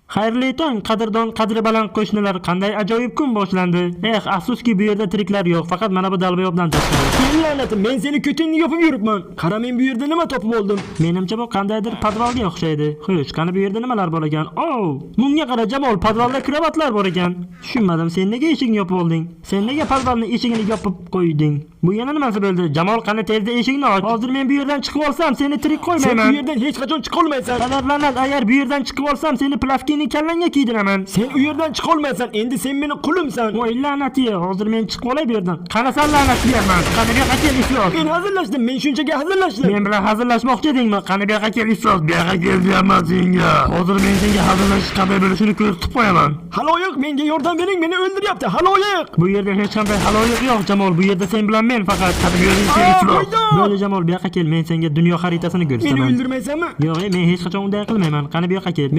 Xayrli tong, qadrdon, qadri baland qo'shnilar, qanday ajoyib kun boshlandi. Afsuski bu yerda tiriklar yo'q, faqat mana bu dalbayobdan tashqari. Sen la'natim, men seni ko'tingni yopib yuribman. Qara, men bu yerda nima topib oldim? Menimcha bu qandaydir podvalga o'xshaydi. Xo'sh, qani bu yerda nimalar bor ekan? Bunga qara Jamol, podvalda kravatlar bor ekan. Tushunmadim, sen nega eshikni yopib olding? Sen nega podvalning eshigini yopib qo'yding? Bu yana nimasi bo'ldi? Jamol, qani tezda eshikni och. Hozir men bu yerdan chiqib olsam, seni tirik qo'ymayman. Sen bu yerdan hech qachon chiqa olmaysan. Qadrlanat, agar bu yerdan chiqib olsam, seni plavkini kallangga kiydiraman. Sen u yerdan chiqa olmaysan. Endi sen meni qulimsan. Voy la'nati, hozir men chiqib olay bu yerdan. Qana sen la'natliyaman. Qani bu yoqqa kel iflos. Men hazırlashdim. Men shunchaga hazırlashdim. Men bilan hazırlashmoqchi edingmi? Qani bu yoqqa kel iflos. Bu yoqqa kel deyapman senga. Hozir men senga hazırlashish qanday bo'lishini ko'rsatib qo'yaman. Haloyiq, menga yordam bering, meni o'ldiryapti. Haloyiq. Bu yerda hech qanday haloyiq yo'q Jamol. Bu yerda sen bilan men faqat. Qani bu yerga kel iflos. Bo'ldi Jamol, bu yoqqa kel. Men senga dunyo xaritasini Meni ko'rsataman. o'ldirmaysanmi? Yo'q, men hech qachon unday qilmayman. Qani bu yoqqa kel.